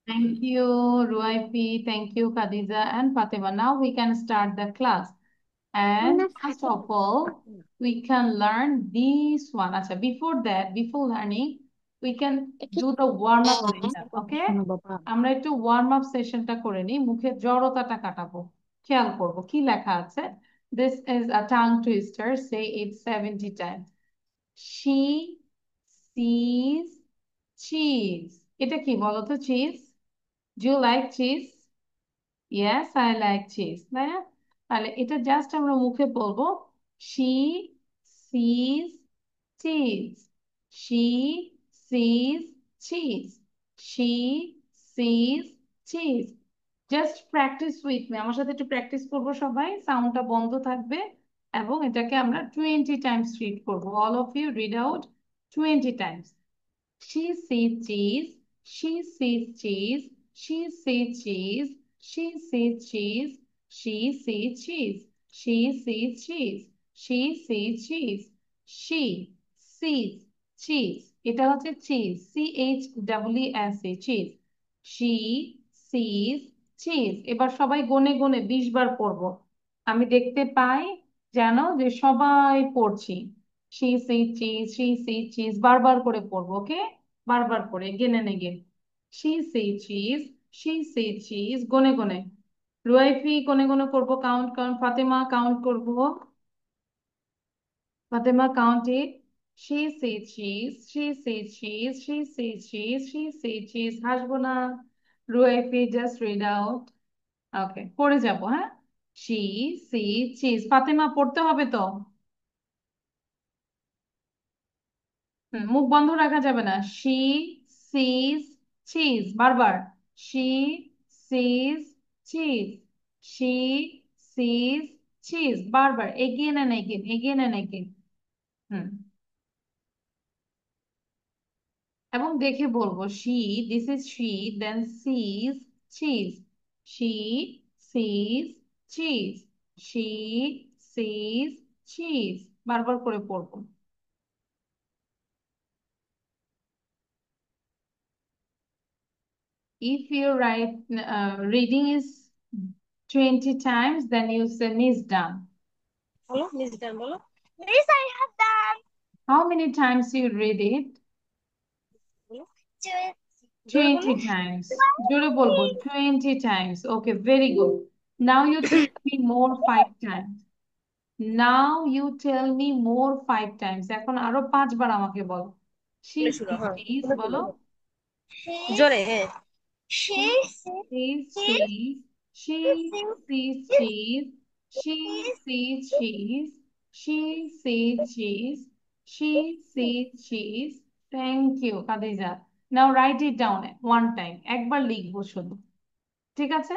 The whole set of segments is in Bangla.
Thank you, Ruaifi. Thank you, Khadija and Fatima. Now we can start the class. And first of all, we can learn this one. Acha, before that, before learning, we can do the warm up session. Okay? আমরা একটু warm up সেশনটা করে নিই, মুখের জড়তাটা কাটাবো। খেয়াল করবো কি লেখা আছে। This is a tongue twister. Say it 70 times. She sees cheese. এটা কি বলো তো? Cheese? Do you like cheese? Yes, I like cheese, তাই না? তাহলে এটা জাস্ট আমরা মুখে বলবো, she sees cheese, she sees cheese, she sees cheese. Just practice with me, আমার সাথে একটু প্র্যাকটিস করবো সবাই। সাউন্ডটা বন্ধ থাকবে এবং এটাকে আমরা 20 টাইমস রিড করবো। All of you read out 20 times. She sees cheese. She sees cheese. She sees cheese. She sees cheese. She sees cheese. She sees cheese. She sees cheese. She sees cheese. এটা হচ্ছে cheese, CHEESE, cheese. She sees cheese. এবার সবাই গনে গনে 20 বার পড়বো। আমি দেখতে পাই যেন যে সবাই পড়ছি। She sees cheese. She sees cheese. বারবার করে পড়বো, ওকে? বারবার করে, again and again. She say cheese, she say cheese, গনে গনে। রুয়াইফি গনে গনে করবো, কাউন্ট কাউন্ট। ফাতেমা কাউন্ট করবো, Fatema count it. She say cheese, she say cheese, she say cheese, she say cheese। হাসবো না। রুয়াইফি জাস্ট রিড আউট। ওকে, পড়ে যাবো, হ্যাঁ? She say cheese। ফাতেমা পড়তে হবে তো। মুখ বন্ধ রাখা যাবে না। শি সিজ চিজ, বারবার। She sees cheese, she sees cheese, বারবার, again and again, again and again. Hmm, এবং দেখে বলবো, she, this is she, then sees cheese, she sees cheese, she sees cheese, বারবার করে পড়বো। If your reading is 20 times, then you say Miss done. বলো মিস ডান বলো। Miss, I have done. How many times you read it? বলো জোরে জোরে বলো। 20 times. জোরে বলবো, 20 times. Okay, very good. Now you tell me more 5 times. Now you tell me more 5 times. এখন আরো 5 বার আমাকে বলো। She বলে শুনো, sees হ্যাঁ cheese, বলে শুনো। বলো। জোরে, হ্যাঁ। She She sees sees cheese. She sees cheese. She sees cheese. She sees cheese. She sees cheese. Thank you, Khadija. Now write it down one time. একবার লিখবো শুধু। ঠিক আছে?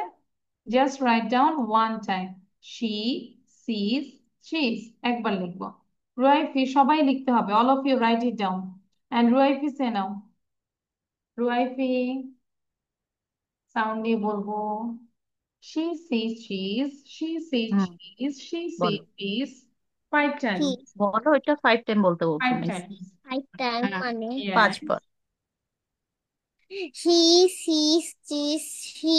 Just write down one time. She sees cheese. একবার লিখবো। রুয়াইফি, সবাই লিখতে হবে। All of you write it down. And Ruaifa say now. Ruaifa, sound দিয়ে বলবো। She sees cheese. She sees hmm cheese. She বলো sees cheese. 5 times. cheese বলো, এটা 5 টাইম বলতে বলছো Five মিস। times. 5 times মানে Yes. 5 bar. he sees cheese, he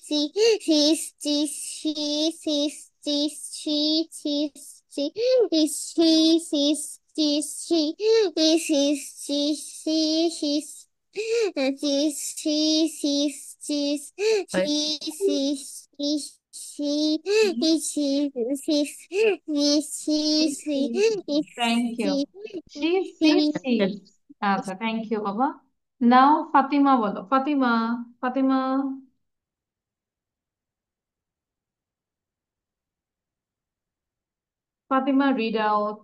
sees cheese, he sees cheese, she sees cheese, he sees cheese, he sees cheese, he sees cheese, she sees cheese, she sees cheese. She sees Thank you. She sees she cheese. আচ্ছা, thank you, বাবা. Now ফাতিমা বলো। Fatima, Fatima, Fatima read out.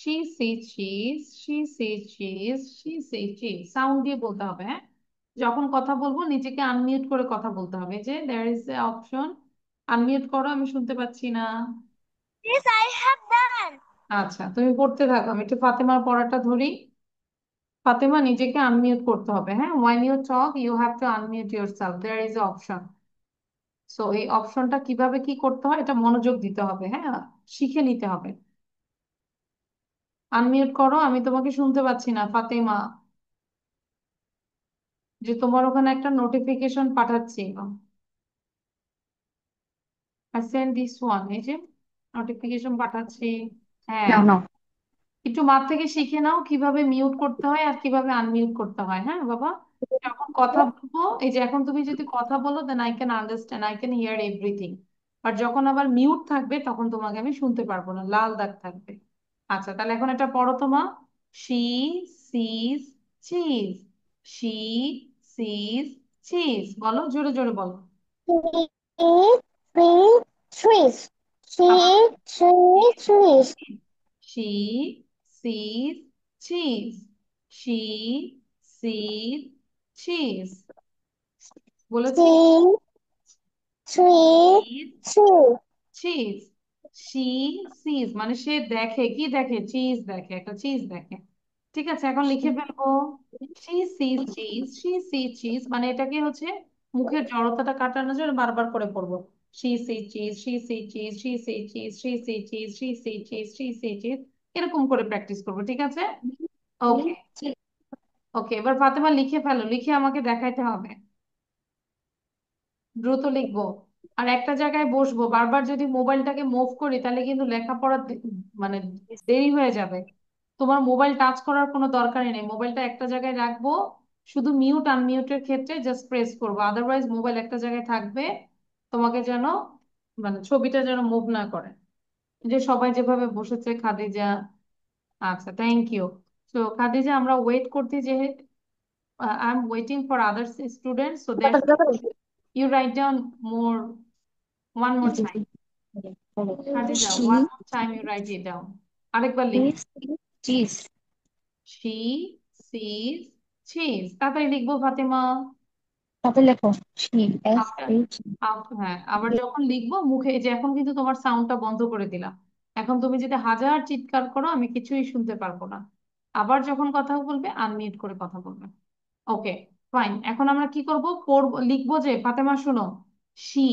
She sees cheese. She sees cheese. She sees cheese. Sound দিয়ে বলতে হবে, হ্যাঁ? যখন কথা বলবো নিজেকে আনমিউট করে কথা বলতে হবে। যে there is a option, unmute করো, আমি শুনতে পাচ্ছি না। Yes, I have done. আচ্ছা, তুমি পড়তে থাকো, আমি একটু ফাতেমার পড়াটা ধরি। ফাতেমা, নিজেকে আনমিউট করতে হবে, হ্যাঁ? When you talk you have to unmute yourself. There is a option. So এই অপশনটা কিভাবে কি করতে হয় এটা মনোযোগ দিতে হবে, হ্যাঁ? শিখে নিতে হবে। আনমিউট করো, আমি তোমাকে শুনতে পাচ্ছি না ফাতেমা। যে তোমার ওখানে একটা নোটিফিকেশন পাঠাচ্ছি। I send this one, এই যে নোটিফিকেশন পাঠাচ্ছি। হ্যাঁ, নাও নাও। একটু মাঠ থেকে শিখে নাও কিভাবে মিউট করতে হয় আর কিভাবে আনমিউট করতে হয়। হ্যাঁ বাবা, যখন কথা বলবো, এই যে এখন তুমি যদি কথা বলো then I can understand, I can hear everything. আর যখন আবার মিউট থাকবে তখন তোমাকে আমি শুনতে পারবো না, লাল দাগ থাকবে। আচ্ছা, তাহলে এখন এটা পড়ো তোমা। She sees cheese. She sees cheese, বলো জোরে জোরে বলো। She three trees. আবার She three trees. she sees cheese. She sees cheese. বলেছি? She three Sees two. Cheese. She sees মানে সে দেখে, কি দেখে? চিজ দেখে, একটা চিজ দেখে। ঠিক আছে, এখন লিখে ফেলবো। C seize cheese, she sees cheese, মানে এটাকে হচ্ছে মুখের জড়তাটা কাটানোর জন্য বারবার করে পড়বো। She sees cheese, she sees cheese, she sees cheese, she sees cheese, she sees cheese, she sees cheese, এরকম করে প্র্যাকটিস করবো। ঠিক আছে, ওকে। ওকে, এবার ফাতেমা লিখে ফেলো, লিখে আমাকে দেখাইতে হবে। দ্রুত লিখবো। আর একটা জায়গায় বসবো, বারবার যদি মোবাইলটাকে মুভ করি তাহলে কিন্তু লেখাপড়া মানে দেরি হয়ে যাবে। তোমার মোবাইল টাচ করার কোনো দরকারই নেই, মোবাইলটা একটা জায়গায় রাখবো, শুধু মিউট আনমিউটের ক্ষেত্রে জাস্ট প্রেস করবো, আদারওয়াইজ মোবাইল একটা জায়গায় থাকবে। তোমাকে যেন মানে ছবিটা যেন মুভ না করে। যে সবাই যেভাবে বসেছে, খাদিজা, আচ্ছা থ্যাংক ইউ। তো খাদিজা, আমরা ওয়েট করতে, যে I am waiting for other students, so that's you write down more, one more time. Khadija, one She more time you write it down. আরেকবার লিখ। is cheese. she sees cheese, তাড়াতাড়ি লিখবো ফাতেমা। তারপর লেখো she s After, h হ্যাঁ, আবার যখন লিখবো মুখে, এই যে এখন কিন্তু তোমার সাউন্ডটা বন্ধ করে দিলাম। এখন তুমি যদি হাজার চিৎকার করো আমি কিছুই শুনতে পারবো না। আবার যখন কথা বলবে আনমিউট করে কথা বলবে। ওকে, ফাইন। এখন আমরা কি করব, পড়বো, লিখবো। যে ফাতেমা শোনো, শি,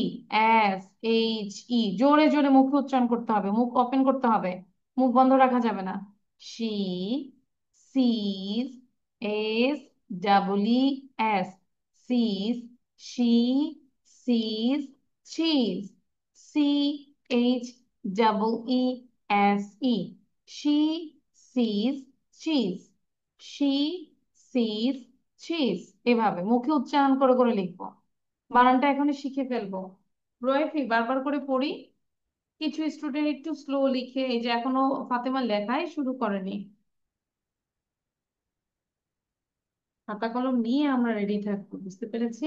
এস এইচ ই, জোরে জোরে মুখে উচ্চারণ করতে হবে, মুখ ওপেন করতে হবে, মুখ বন্ধ রাখা যাবে না। She sees, S double E S, sees, she sees cheese, C H double E S E, she sees cheese, she sees cheese. এভাবে মুখে উচ্চারণ করে করে লিখবো, বানানটা এখনই শিখে ফেলবো। রোয়েফি, বারবার করে পড়ি। কিছু স্টুডেন্ট একটু স্লো লিখে, এই যে এখনো ফাতেমা লেখাই শুরু করেনি। খাতা কলম নিয়ে আমরা রেডি থাকবো, বুঝতে পেরেছি?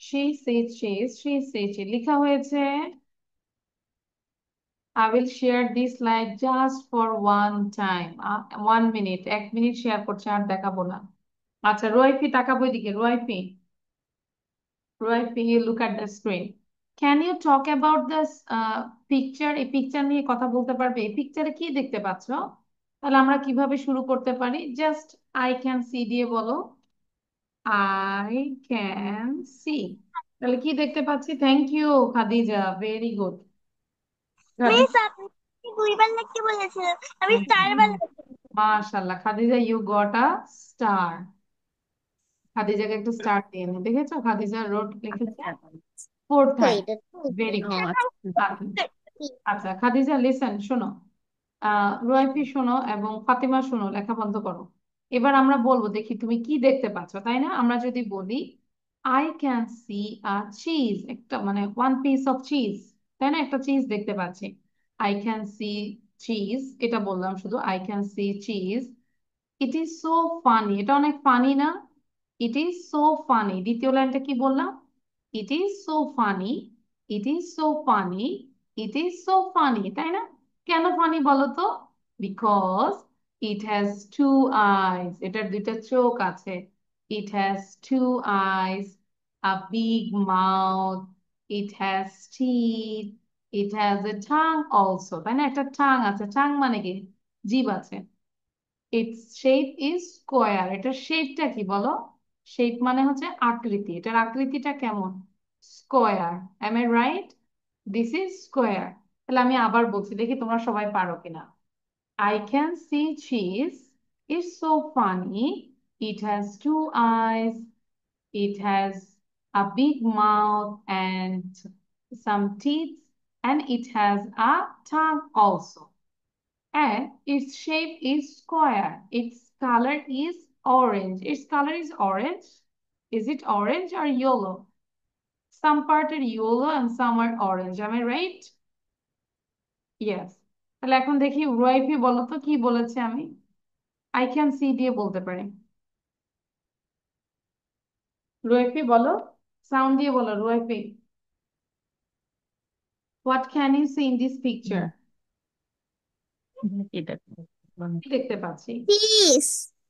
she says cheese, she says cheese লেখা হয়েছে I will share this slide just for one time 1 minute 1 minute share করছে আর দেখাবো না আচ্ছা রোয়াইফি তাকাবো এদিকে রোয়াইফি রোয়াইফি you look at the screen can you talk about this picture এই পিকচার নিয়ে কথা বলতে পারবে এই পিকচারে কি দেখতে পাচ্ছ তাহলে আমরা কিভাবে শুরু করতে পারি জাস্ট I can see দিয়ে বলো I can see তাহলে কি দেখতে পাচ্ছি thank you Khadija very good miss আপনি দুইবার লিখতে বলেছিলেন আমি চারবার লিখেছি মাশাআল্লাহ Khadija you got a star খাদিজাকে একটু স্টার দিয়ে নি দেখেছো খাদিজা রোড লিখেছে 4 তো টাইম এটা তো ভেরি ও গুড আচ্ছা আচ্ছা খাদিজা লিসেন শোনো রুয়াইফি শোনো এবং ফাতিমা শোনো লেখা বন্ধ করো এবার আমরা বলবো দেখি তুমি কি দেখতে পাচ্ছ তাই না আমরা যদি বলি I can see a cheese একটা মানে ওয়ান পিস অফ চিজ তাই না একটা চিজ দেখতে পাচ্ছি আই ক্যান সি চিজ এটা বললাম শুধু I can C cheese it is so funny এটা অনেক ফানি না ইট ইজ সো ফানি দ্বিতীয় লাইনটা কি বললাম it is so funny it is so funny it is so funny তাই না কেন ফানি বলো তো because it has two eyes এটার দুইটা চোখ আছে it has two eyes a big mouth it has teeth it has a ঠাং অলসো তাই না একটা ঠাং আছে ঠাং মানে কি জিভ আছে ইটস শেপ ইজ স্কোয়ার এটার শেপটা কি বলো শেপ মানে হচ্ছে আকৃতি এটার আকৃতিটা কেমন square am I right this is square তাহলে আমি আবার বলছি দেখি তোমরা সবাই পারো কিনা I can see cheese is so funny it has two eyes it has a big mouth and some teeth and it has a tongue also and its shape is square. Its color is orange. Its color is orange. Is it orange or yellow? Some part are yellow and some are orange. Am I right? Yes. তাহলে এখন দেখি রুয়াইফি বলো তো কি বলেছে আমি আই ক্যান সি দিয়ে বলতে পারি রুয়াইফি বলো সাউন্ড দিয়ে বলো Ruaifa what can you see in this picture কি দেখতে পাচ্ছি চিজ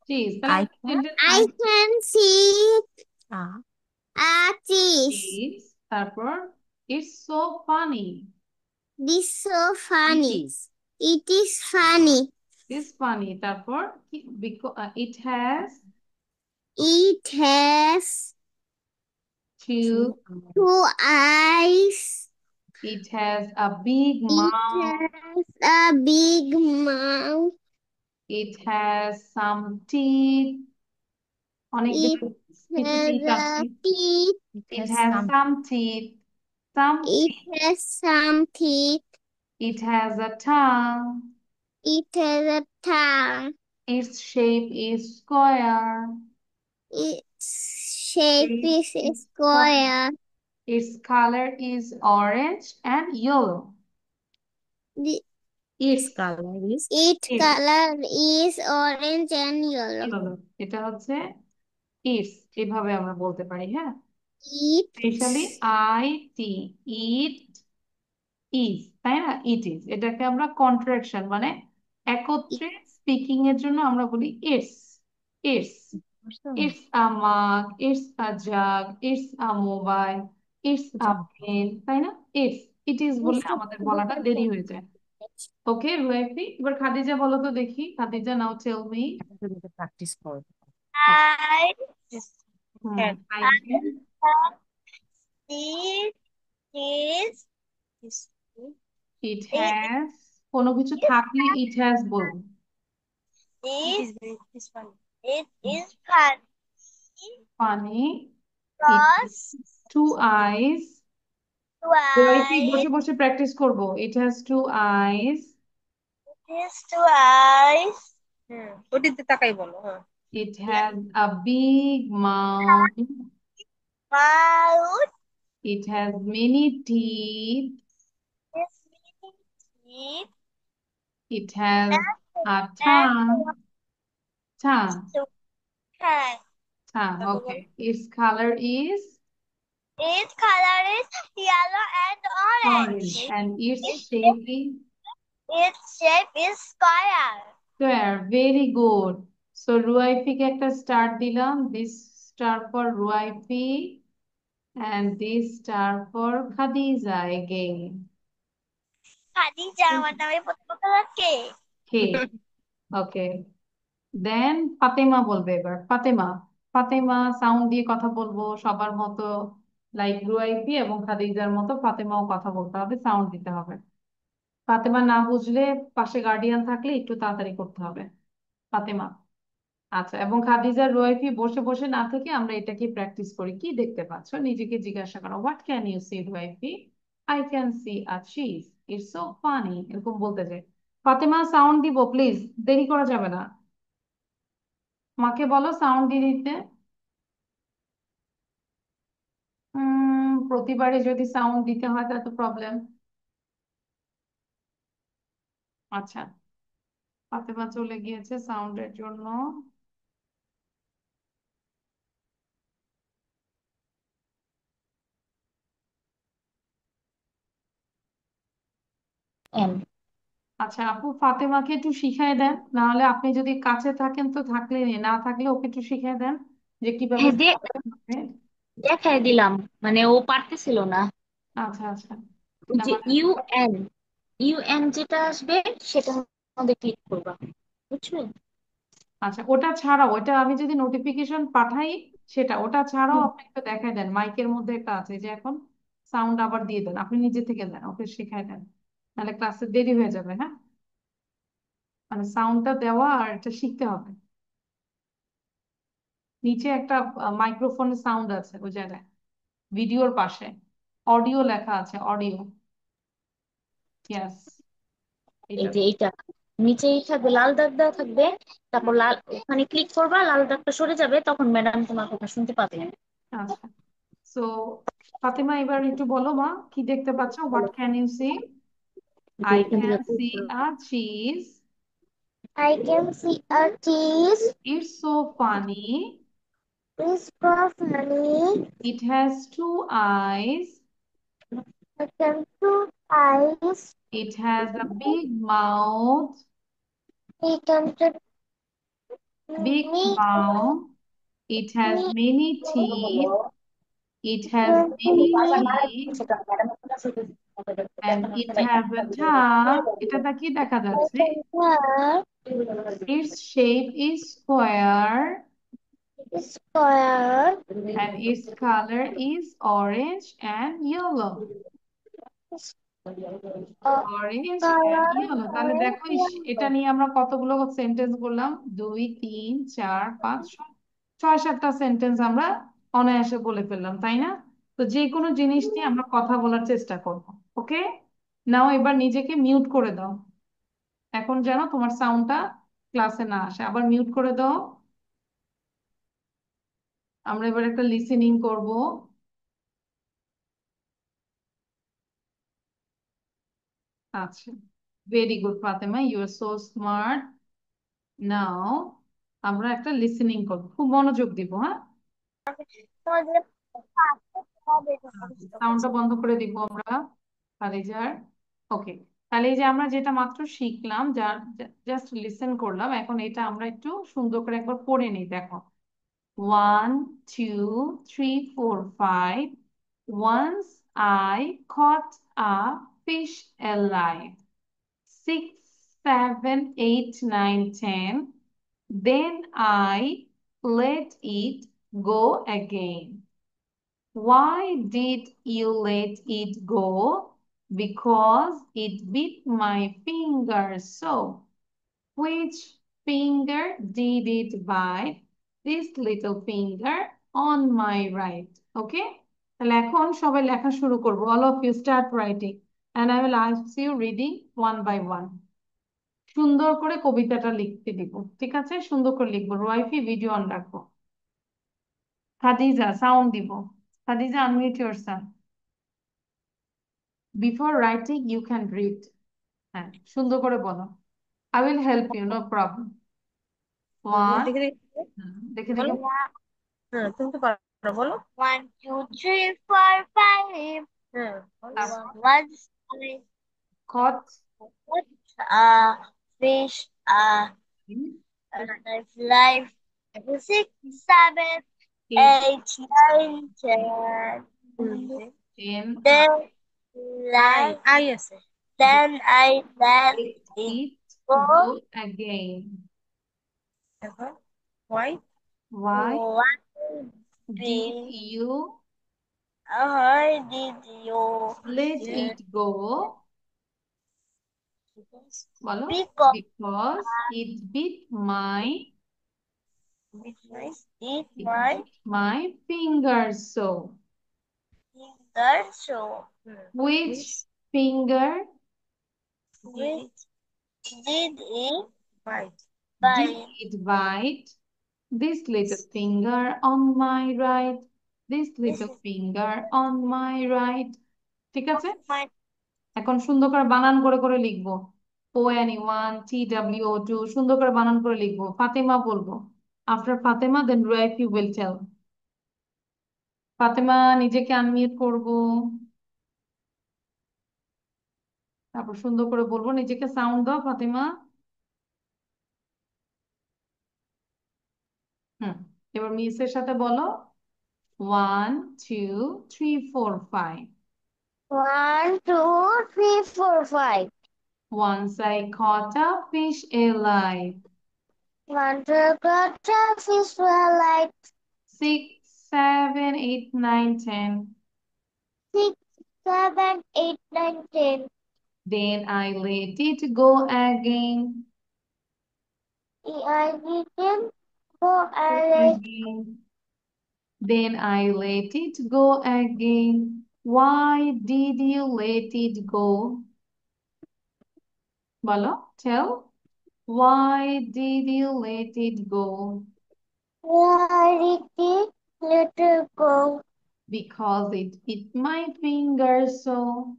চিজ I তাহলে can I can see uh, a cheese. Cheese তারপর it's so funny This so funny. It is funny. is funny তারপর it has It has two two eyes. it has a big It mouth has a big mouth. it has some teeth অনেকগুলো It কিছু has teeth আছে teeth. it has some teeth some It has some teeth. it has a tongue It has a tongue. its shape is square Its shape is a square. its color is orange and yellow The, its color is its Yes. color is orange and yellow. yellow এটা হচ্ছে ইটস এভাবে আমরা বলতে পারি হ্যাঁ It specially I T it is তাই না ইট ইজ এটাকে আমরা কন্ট্রাকশন মানে একত্রে স্পিকিং এর জন্য আমরা বলি it's it's it's a mug it's a jug it's a mobile it's a pen তাই না ইটস ইট ইজ বলে আমাদের বলাটা দেরি হয়ে যায় ওকে রুয়াইফি এবার খাদিজা বলো তো দেখি Khadija now tell me practice for I I can see is it has কোনো কিছু থাকলে ইট হ্যাজ বলবো is funny. It is funny funny it because has two eyes রুয়াইফি twice বসে বসে প্র্যাকটিস করব it has two eyes is two eyes. ওটিতে তাকাই বলো it has a big mouth Mouth it has many teeth is many teeth. it has a tongue tongue So tongue. tongue okay its color is Its color is yellow and Orange. orange. And its shape is Its shape is square. square. Very good. So রুয়াইফিকে একটা স্টার দিলাম. This star for রুয়াইফি. And this star for Khadija again. Khadija আমার নামে প্রথম কালার কে? Okay. Okay. দেন ফাতেমা বলবে এবার. ফাতেমা. ফাতেমা সাউন্ড দিয়ে কথা বলবো সবার মতো, লাইক রুয়াইফি এবং খাদিজার মতো ফাতেমাও কথা বলতে হবে, সাউন্ড দিতে হবে। ফাতেমা না বুঝলে পাশে গার্ডিয়ান থাকলে একটু তাড়াতাড়ি করতে হবে। ফাতেমা। আচ্ছা, এবং খাদিজার রুয়াইফি বসে বসে না থেকে আমরা এটাকে প্র্যাকটিস করি। কি দেখতে পাচ্ছ নিজেকে জিজ্ঞাসা করো, what can you see Ruaifa? I can see a cheese, it's so funny, এরকম বলতে চাই। ফাতেমা সাউন্ড দিব প্লিজ, দেরি করা যাবে না। মাকে বলো সাউন্ড দিয়ে দিতে। প্রতিবারে যদি সাউন্ড দিতে হয় তাহলে তো প্রবলেম। আচ্ছা, ফাতেমা চলে গিয়েছে সাউন্ডের জন্য। M. আচ্ছা আপু, ফাতেমাকে একটু শিখাই দেন, না হলে আপনি যদি কাছে থাকেন তো থাকলে না থাকলে ওকে একটু শিখাই দেন যে কিভাবে হ্যাঁ, sound দিতে হবে। দেখাই দিলাম, মানে ও পারতেছিল না। আচ্ছা আচ্ছা। ওই না যে মানে ইউএন যেটা আসবে সেটা মধ্যে ক্লিক করবা, বুঝছো? আচ্ছা, ওটা ছাড়াও, ওটা আমি যদি নোটিফিকেশন পাঠাই সেটা, ওটা ছাড়াও হুম। আপনি একটু দেখাই দেন, মাইকের মধ্যে একটা আছে যে এখন সাউন্ড আবার দিয়ে দেন, আপনি নিজে থেকে দেন, ওকে শেখাই দেন, নাহলে ক্লাসে দেরি হয়ে যাবে। হ্যাঁ, মানে সাউন্ডটা দেওয়া আর এটা শিখতে হবে। নিচে একটা মাইক্রোফোনের সাউন্ড আছে ওই জায়গায়, ভিডিওর পাশে অডিও লেখা আছে, অডিও। ইয়েস, এই এটা। যে এইটা নিচেই থাকবে, লাল দাগ দেওয়া থাকবে, তারপর লাল ওখানে ক্লিক করবা, লাল দাগটা সরে যাবে, তখন ম্যাডাম তোমার কথা শুনতে পাবেন। আচ্ছা, সো ফাতেমা এবার একটু বলো মা, কি দেখতে পাচ্ছ? What can you see? যে আই এখান ক্যান থেকে see a cheese, I can see a cheese. It's so funny, It's for funny. It has two eyes, I can two eyes. It has a big mouth, He can take big me. Mouth, it has Me. Many teeth, it has many teeth, and it has a tongue. এটা কি দেখা I যাচ্ছে? can wear Its shape is square square. and its color is orange and yellow. Orange and Color yellow. তাহলে orange দেখো এটা yellow. নিয়ে আমরা কতগুলো সেন্টেন্স বললাম? 2 3 4 5 6 7টা সেন্টেন্স আমরা অনায়াসে বলে ফেললাম, তাই না? তো যে কোনো জিনিস নিয়ে আমরা কথা বলার চেষ্টা করব। ওকে, নাও এবার নিজেকে মিউট করে দাও। এখন যেন তোমার সাউন্ডটা ক্লাসে না আসে, আবার মিউট করে দাও। আমরা এবার একটা লিসেনিং করব। আচ্ছা, very good Fatema, you are so smart. Now আমরা একটা লিসেনিং করব, খুব মনোযোগ দিব। হ্যাঁ, তোমাদের পাশে হবে সাউন্ডটা বন্ধ করে দিব আমরা খাদিজার। ওকে, তাহলে এই যে আমরা যেটা মাত্র শিখলাম, যা জাস্ট লিসেন করলাম, এখন এটা আমরা একটু সুন্দর করে একবার পড়ে নিই। দেখো, 1 2 3 4 5, once I caught a fish alive, 6 7 8 9 10, then I let it go again. Why did you let it go? Because it bit my finger so. Which finger did it bite? This little finger on my right. Okay? তাহলে এখন সবাই লেখা শুরু করবো। All of you start writing and I will ask you reading one by one. সুন্দর করে কবিতাটা লিখতে দিব, ঠিক আছে? সুন্দর করে লিখবো। রুয়াইফি ভিডিও অন রাখবো। খাদিজা সাউন্ড দিব। Khadija unmute yourself. Before writing, you can read. হ্যাঁ, সুন্দর করে বলো। I will help you, no problem. One, দেখে দেখে দেখে দেখে বলো। হ্যাঁ, তুমি তো পারো। বলো। 1, 2, 3, 4, 5. হ্যাঁ তারপর What's caught, what fish life 6, 7, eight, 8, 9, 10. ten, Then life I আছে। then I let let it it go. go again. এখন Y Why What did did you How did you let it go? বলো, because because it bit my eat it my bit my finger so. finger so Which finger which did it bite did by it bite? This little finger on my right. This little finger on my right. ঠিক আছে? my এখন সুন্দর করে বানান করে করে লিখবো। ONE TWO সুন্দর করে বানান করে লিখবো। ফাতেমা বলবো। After Fatema then Ruaifi will tell. Fatema নিজেকে আনমিউট করব। তারপর সুন্দর করে বলবো, নিজেকে সাউন্ড দাও ফাতেমা। হুম, এবার মিসের সাথে বলো 1 2 3 4 5। 1, 2, 3, 4, 5. Once I caught a fish alive. 1, 2, fish were like 6 7 8 9 10. 6, 7, 8, 9, 10. Then I let it go again. I didn't go Go away. again. Then I let it go again. Why did you let it go? Bolo, tell. Why did you let it go? Where did it let it go? Because it bit my finger so.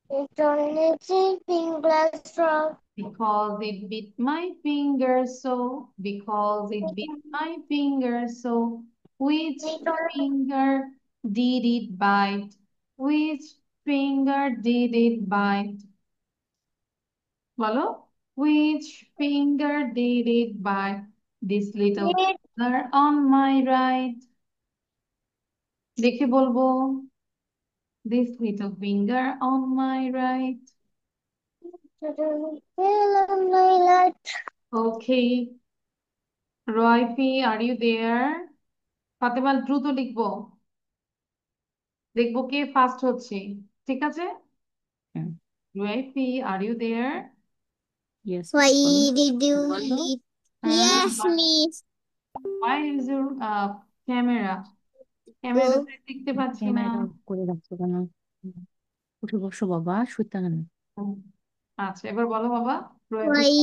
It's only 3 fingers from Because it bit my finger so. Because it bit my finger so. Which finger did it bite? Which finger did it bite? Bolo, which finger did it bite? This little it. finger on my right. দেখে বলবো, this little finger on my right. Okay. Roifi, are you there? Fatema দ্রুত লিখবো, দেখবো কে ফাস্ট হচ্ছে। ঠিক আছে? Roifi, are you there? Yes Why বলো did you বলো leave? Yes, miss. Why is your camera? ক্যামেরাটা Go. দেখতে পাচ্ছি না। ক্যামেরাটা অফ করে রাখছো কেন? উঠে বসো বাবা, শুতে কেন? হুম, আচ্ছা এবার বলো বাবা। Roifi, Why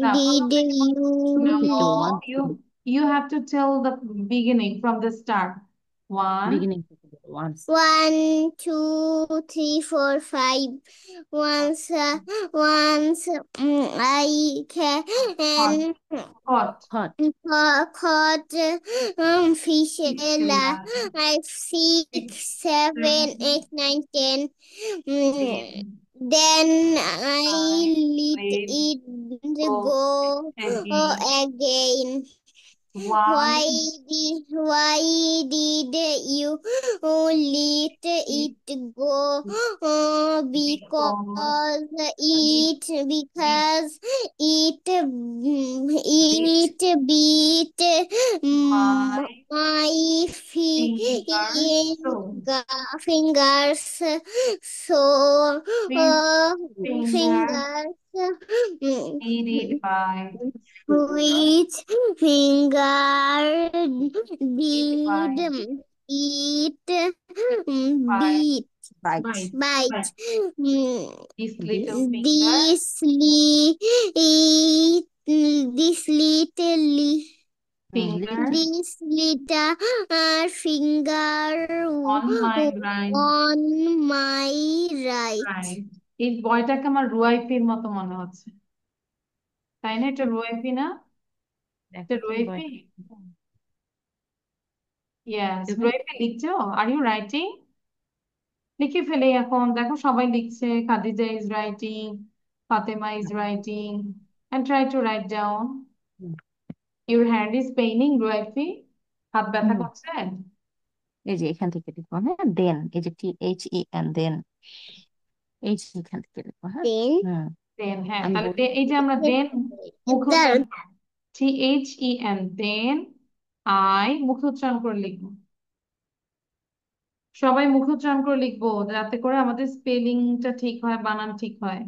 না প্রথম did থেকে বলো। you No, ছোট থেকে one you you have to tell the beginning from the start. One, beginning থেকে one 1, 2, 3, 4, 5. Once, I hot, can hot, hot caught fish fish alive. like 6, Six, 7, 8, seven, 9, 10. Mm, ten. then I I let let it go go again. again. Why? Why did you let it go? Because it bit Because it bit beat my my finger. So fingers so which uh, finger fingers did it bite? which finger It bite, did it bite, beat bite bite, bite? bite. Mm, This this little finger This li- this little finger little this little finger on my right. on my right. Right. এই বয়টাকে আমার রুয়াইফির মতো মনে হচ্ছে, তাই না? এটা রুয়াইফি না? এটা দেখো তো রুয়াইফি। বয় ইয়েস, এখন রুয়াইফি লিখছো? আর ইউ রাইটিং? লিখে ফেলে এখন, দেখো সবাই লিখছে। Khadija is writing, Fatema is writing, and try to write down. Hmm, Your hand is paining, Ruaifi? হাত ব্যথা হুম, করছে? এই যে এখান থেকে লিখবো, হ্যাঁ, দেন, এই যে THEN, দেন, এই যে এখান থেকে লিখবো, হ্যাঁ। Then হুম, দেন, হ্যাঁ, আমি তাহলে বলি। এই যে আমরা দেন মুখে উচ্চারণ, the THEN, দেন আই মুখে উচ্চারণ করে লিখবো। সবাই মুখে উচ্চারণ করে লিখবো, যাতে করে আমাদের স্পেলিংটা ঠিক হয়, বানান ঠিক হয়।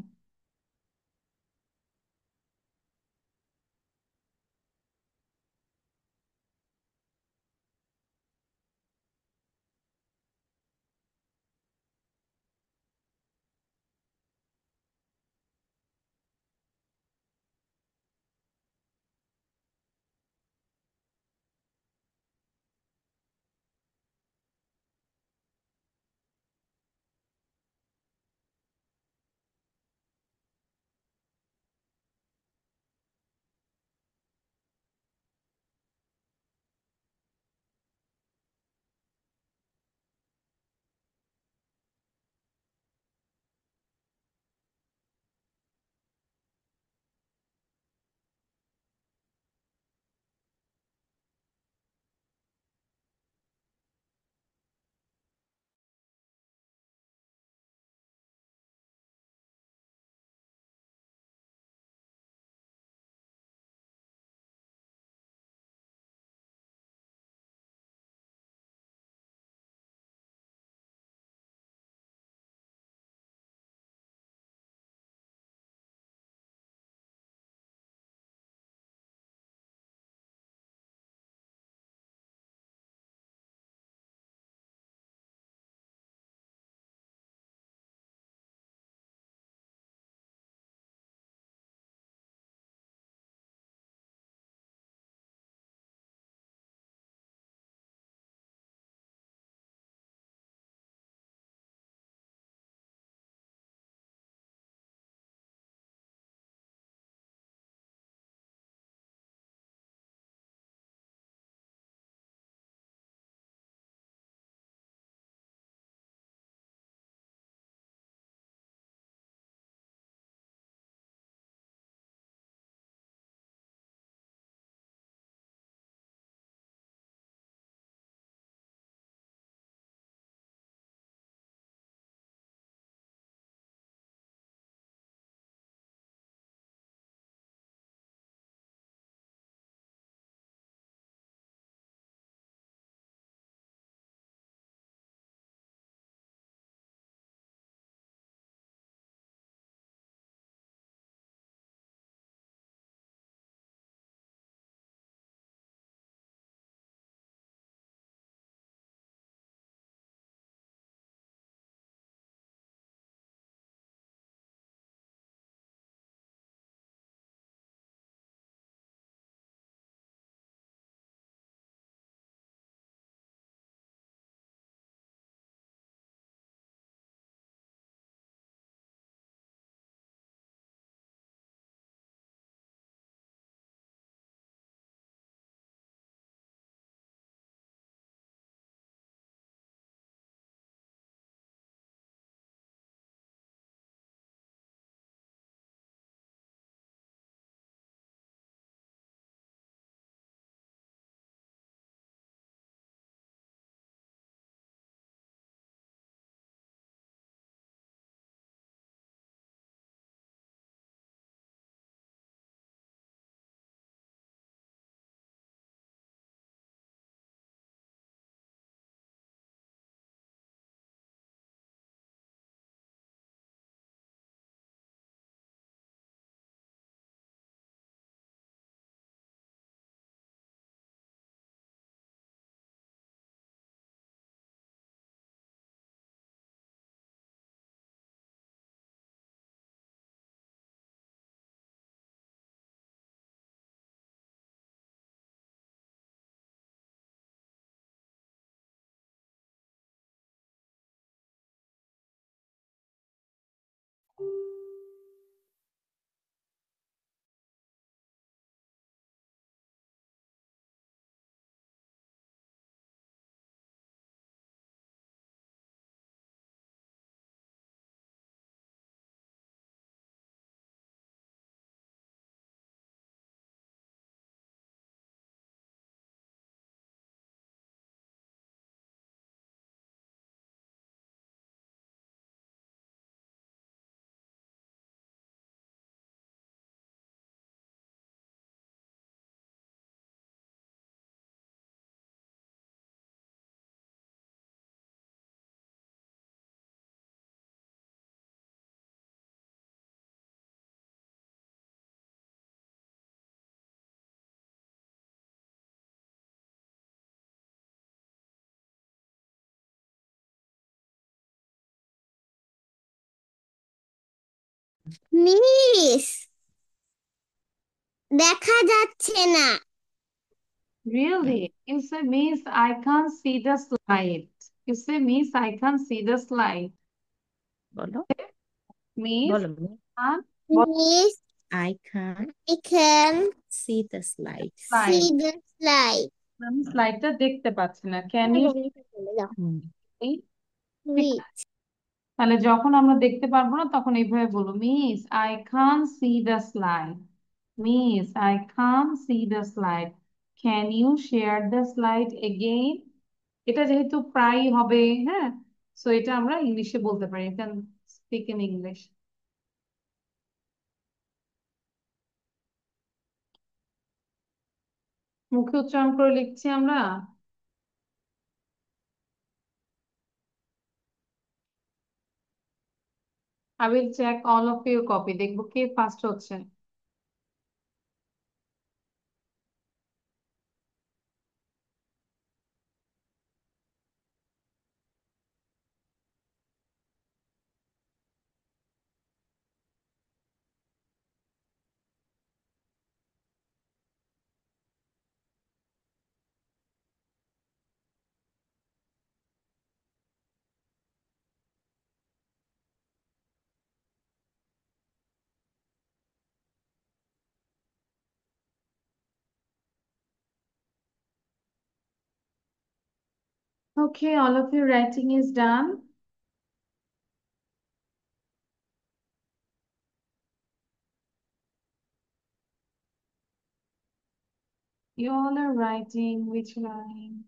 মিস দেখা যাচ্ছে না। Really? You say, Miss, I can't see the slide. You say, Miss, I can't see the slide. বলো Miss, বলো can't miss I can't I can see the slides. see slide. the slide. আমি স্লাইডটা দেখতে পাচ্ছি না। Can you hmm, see? ঠিক মিস আছে। তাহলে যখন আমরা দেখতে পারবো না তখন এইভাবে বলবো, miss I can see the slide. Miss I can see the slide, can you share the slide again. এটা যেহেতু প্রায় হবে, হ্যাঁ, সো এটা আমরা ইংলিশে বলতে পারি, you can speak in English. মুখে উচ্চারণ করে লিখছি আমরা। I will check all of your copy, দেখবো কে ফার্স্ট হচ্ছে। Okay, all of your writing is done. You all are writing which line?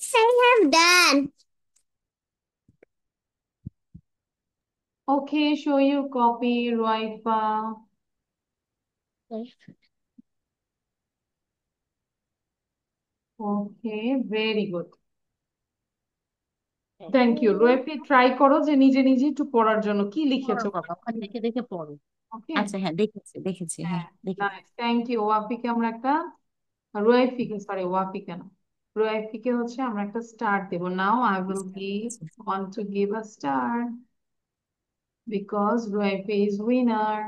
I have done. Okay, show your copy, Ruaifa. Okay, very good. Thank you. Ruaifa, try করো যে নিজে নিজে একটু পড়ার জন্য কি পড়ো লিখেছো। বাবা, ওখানে দেখে দেখে পড়ো। ওকে, আচ্ছা হ্যাঁ, দেখেছি দেখেছি, হ্যাঁ দেখেছি। Nice, thank you. ওয়াফিকে আমরা একটা, রুয়াইফিকে, সরি ওয়াফিকে না, রুয়াইফিকে হচ্ছে আমরা একটা স্টার দেব। Now I will give, want to give a star because Ruaifa is winner.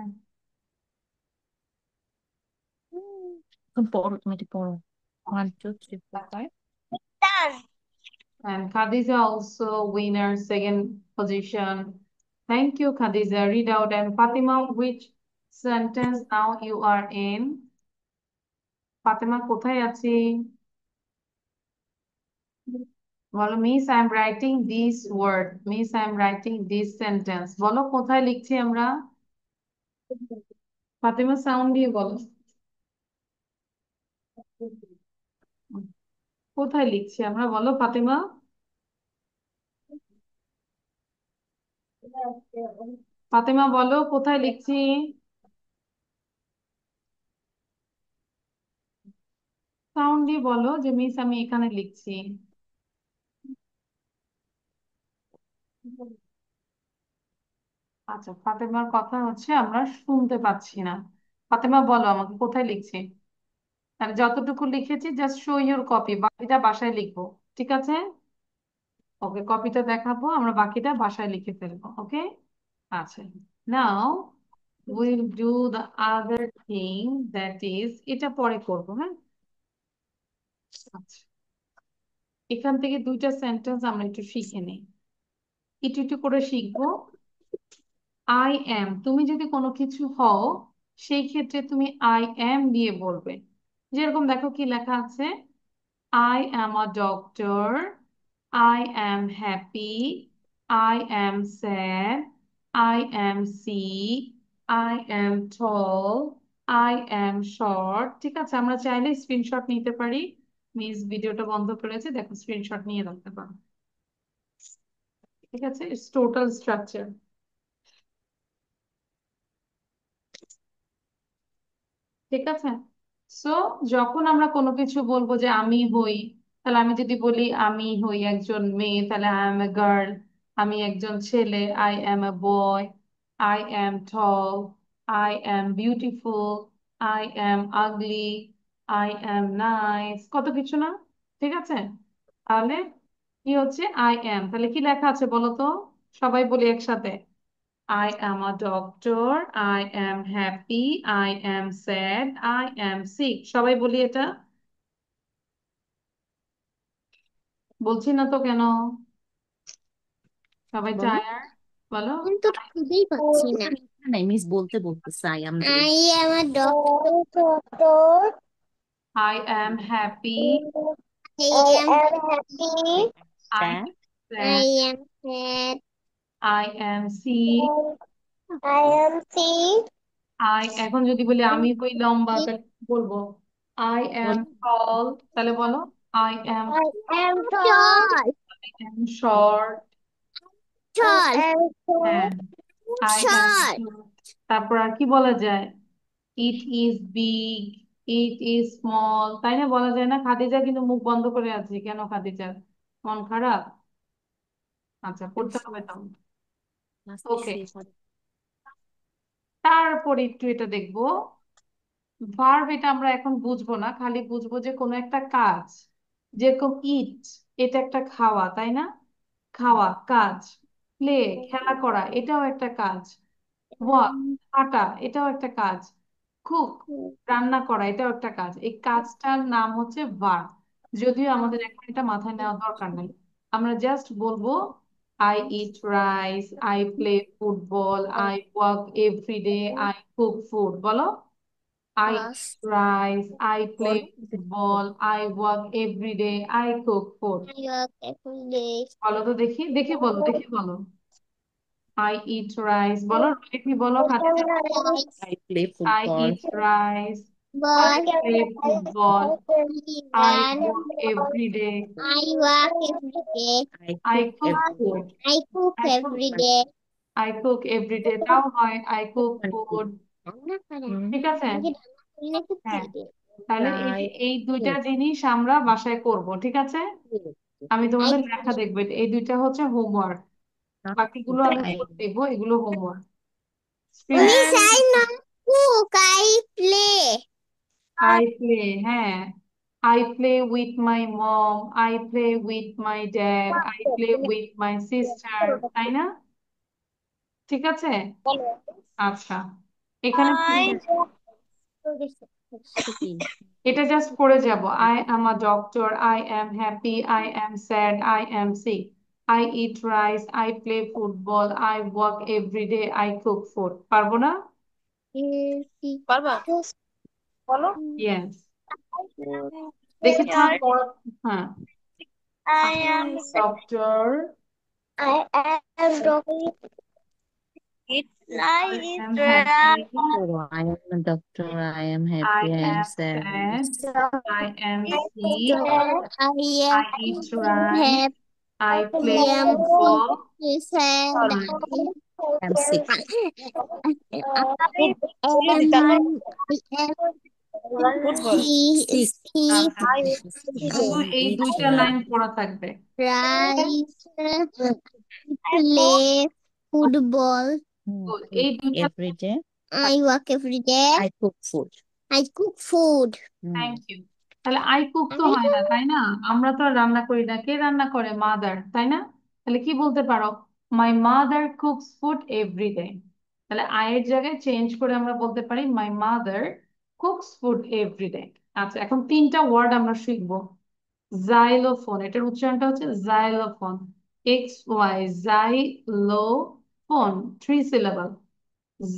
এখন পড়ো, তুমি এটা পড়ো। 1 2 3 4 5। Done. And Khadija also winner, second position. Thank you, Khadija. Read out. And Fatima, which sentence now you are in? Fatima, কোথায় আছি? বলো, miss I am writing this word, miss I am writing this sentence. বলো কোথায় লিখছি আমরা? ফাতিমা সাউন্ড দিয়ে বলো, কোথায় লিখছি আমরা, বলো ফাতিমা। ফাতিমা বলো কোথায় লিখছি? সাউন্ড দিয়ে বলো যে মিস আমি এখানে লিখছি। আচ্ছা, ফাতেমার কথা হচ্ছে আমরা শুনতে পাচ্ছি না। ফাতেমা বলো আমাকে কোথায় লিখছি। আমি যতটুকু লিখেছি জাস্ট শো ইউর কপি, বাকিটা বাসায় লিখবো। ঠিক আছে, ওকে, কপিটা দেখাবো, আমরা বাকিটা বাসায় লিখে ফেলবো। ওকে, আচ্ছা, নাও we'll do the other thing, that is এটা পরে করব, হ্যাঁ? আচ্ছা, এখান থেকে দুইটা সেন্টেন্স আমরা একটু শিখে নিই, একটু একটু করে শিখবো। আই অ্যাম, তুমি যদি কোনো কিছু হও সেই ক্ষেত্রে তুমি আই অ্যাম দিয়ে বলবে। যেরকম দেখো কি লেখা আছে, I am a doctor, I am happy, I am sad, I am sick, I am tall, I am short। ঠিক আছে, আমরা চাইলে স্ক্রিনশট নিতে পারি। মিস ভিডিওটা বন্ধ করেছে, দেখো স্ক্রিনশট নিয়ে রাখতে পারো। ঠিক আছে, ইটস টোটাল স্ট্রাকচার। ঠিক আছে, সো যখন আমরা কোনো কিছু বলবো যে আমি হই, তাহলে আমি যদি বলি আমি হই একজন মেয়ে, তাহলে আই এম এ গার্ল। আমি একজন ছেলে, I am a boy. I am tall, I am beautiful, I am ugly, I am nice, কত কিছু না? ঠিক আছে, তাহলে কি হচ্ছে আই এম, তাহলে কি লেখা আছে বলো তো, সবাই বলি একসাথে। I am a doctor, I am happy, I am sad, I am sick। সবাই বলি এটা, বলছি না তো কেন? সবাই বলো। টায়ার্ড? বলো। কিন্তু খুঁজেই পাচ্ছি না। নাই, মিস বলতে বলতেছে I am. I am a doctor. I am happy, I am happy. I am I sad, am sad. I am sick। I am sick. এখন যদি বলি আমি হই লম্বা, তাহলে কি বলবো? I am বলো। tall, তাহলে বলো। I am I am tall. short। Tall. হ্যাঁ, I am Short. short। তারপর আর কি বলা যায়? It is big, it is small, তাই না? বলা যায় না? খাদিজা কিন্তু মুখ বন্ধ করে আছে, কেন খাদিজার মন খারাপ? আচ্ছা, পড়তে হবে তো। ওকে, তারপরে একটু এটা দেখবো, ভার্ব। এটা আমরা এখন বুঝবো না, খালি বুঝবো যে কোনো একটা কাজ, যেরকম ইট, এটা একটা খাওয়া, তাই না? খাওয়া কাজ। প্লে, খেলা করা, এটাও একটা কাজ। ওয়াক, হাঁটা, এটাও একটা কাজ। কুক, রান্না করা, এটাও একটা কাজ। এই কাজটার নাম হচ্ছে ভার্ব। যদিও আমাদের এখন এটা মাথায় নেওয়া দরকার নেই, আমরা জাস্ট বলবো I eat rice, I play football, I walk every day, I cook food. বলো, I eat Us. Rice, I play বলো। Football, I walk every day, I cook food. I work every day. বলো তো দেখি, দেখে বলো, দেখে বলো। আই ইট রাইস, বলো দেখি, বলো Khadija. I play I football. eat rice. I But play football. I and walk every day. I work every day. I I cook cook every food. I cook I cook. every day. I cook every day. তাও হয় I cook food। রান্না করা ঠিক আছে, আমি কি রান্না করি নাকি হ্যাঁ। ফ্রিতে? তাহলে এই আই যে এই দুইটা জিনিস আমরা বাসায় করব, ঠিক আছে? আমি I তোমাদের লেখা দেখবো, এই দুইটা হচ্ছে হোমওয়ার্ক, বাকিগুলো আমি আই করে দেবো, এগুলো homework. Screen. Miss, I not cook, I play. I play, হ্যাঁ। I play with my mom, I play with my dad, I play with my sister, তাই না? ঠিক আছে, আচ্ছা। এখানে I এটা জাস্ট পড়ে যাব। I am a doctor, I am happy, I am sad, I am sick, I eat rice, I play football, I work every day, I cook food। পারবো না? পারবা বলো ইয়েস। দেখে তোমার পড়া, হ্যাঁ। I I am am a doctor, I am talking it I like am right. happy, I am a doctor, I am I happy, I am am sad. sad, I am sick, I I am eat rice, happy. I I play am football, sad. I I am sick. Football He আচ্ছা, শুধু এই Eat দুইটা লাইন পড়া থাকবে। rice, play football. এই দুইটা, every day. I work every day. I cook food. I cook food. Thank you. তাহলে আই কুক তো হয় না, তাই না? আমরা তো আর রান্না করি না, কে রান্না করে? মাদার, তাই না? তাহলে কি বলতে পারো? My mother cooks food every day. তাহলে আয়ের জায়গায় চেঞ্জ করে আমরা বলতে পারি my mother cooks food everyday. আচ্ছা, এখন তিনটা ওয়ার্ড আমরা শিখবো। জাইলোফোন, এটার উচ্চারণটা হচ্ছে xylophone, xylophone, 3 syllable।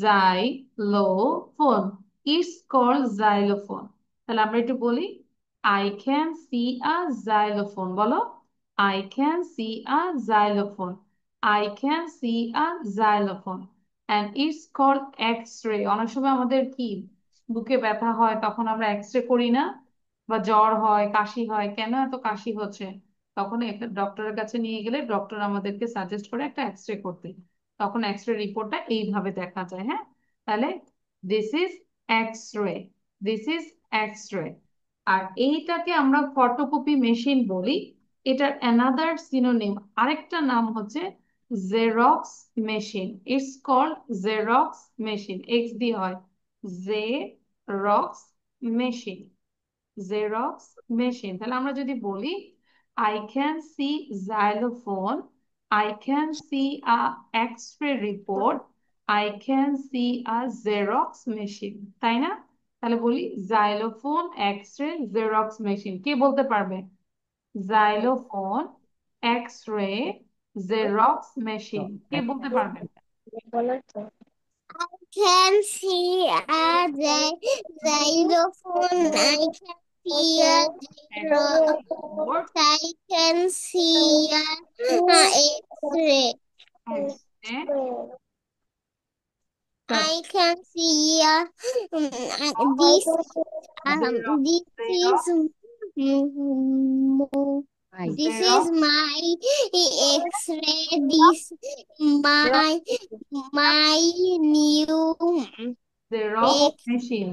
Xylophone, it's called xylophone. তাহলে আমরা একটু বলি, I can see a xylophone. বলো, I can see a xylophone, I can see a xylophone. And it's called x-ray. অনেক সময় আমাদের কি বুকে ব্যথা হয়, তখন আমরা এক্স-রে করি না? বা জ্বর হয়, কাশি হয়, কেন এত কাশি হচ্ছে, তখন একটা ডক্টরের কাছে নিয়ে গেলে ডক্টর আমাদেরকে সাজেস্ট করে একটা এক্স-রে করতে। তখন এক্স-রে রিপোর্টটা এইভাবে দেখা যায়। হ্যাঁ, তাহলে this is x-ray, this is x-ray. আর এইটাকে আমরা ফটোকপি মেশিন বলি। এটার অ্যানাদার সিনোনিম, আরেকটা নাম হচ্ছে Xerox machine. It's called Xerox machine, X দিয়ে হয়, জেরক্স মেশিন, জেরক্স মেশিন। তাহলে আমরা যদি বলি, I can see xylophone, I can see a X-ray report, I can see a Xerox machine, তাই না? তাহলে বলি জাইলোফোন, এক্স-রে, জেরক্স মেশিন। কে বলতে পারবে? জাইলোফোন, এক্স-রে, জেরক্স মেশিন, কে বলতে পারবে? বলো তো। can see a xylophone. I can see a X-ray xerox. report, I can see a X-ray. X-ray, I can see a this Xerox, this Xerox, is this is Xerox, my X-ray. This my new Xerox X machine।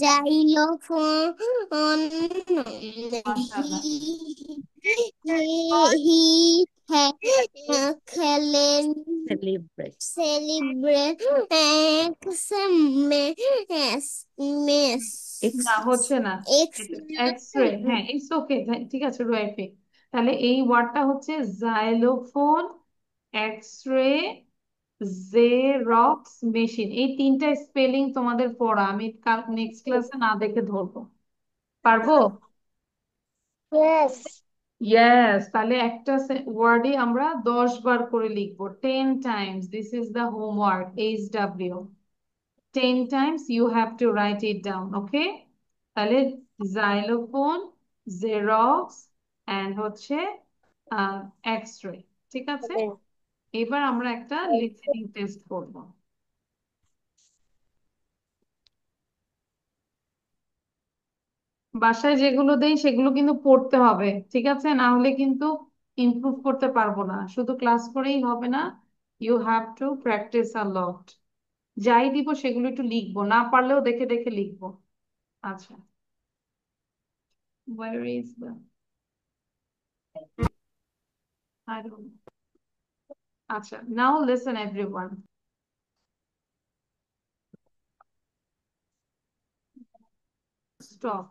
xylophone. মাশাআল্লাহ। He can celebrate. celebrate না, হচ্ছে না। X এক্স-রে, হ্যাঁ, ইটস ওকে, ঠিক আছে, রুয়াইফি। তাহলে এই ওয়ার্ডটা হচ্ছে জাইলোফোন, এক্স-রে, জেরক্স মেশিন। এই তিনটা স্পেলিং তোমাদের পড়া, আমি নেক্সট ক্লাসে না দেখে ধরবো। পারবো? Yes. ইয়েস। তাহলে একটা ওয়ার্ডে আমরা 10 বার করে লিখবো, 10 times। This is the homework, HW। 10 times you have to write it down, okay? তাহলে xylophone, জেরক্স, and হচ্ছে এক্স-রে। ঠিক আছে, এবার আমরা একটা লিসেনিং টেস্ট করব। বাসায় যেগুলো দেই সেগুলো কিন্তু পড়তে হবে, ঠিক আছে? না হলে কিন্তু ইমপ্রুভ করতে পারবো না, শুধু ক্লাস করেই হবে না, ইউ হ্যাভ টু প্র্যাকটিস আ লট। যাই দিব সেগুলো একটু লিখবো, না পারলেও দেখে দেখে লিখবো। আচ্ছা, where is the, I don't know. আচ্ছা, now listen everyone. Stop.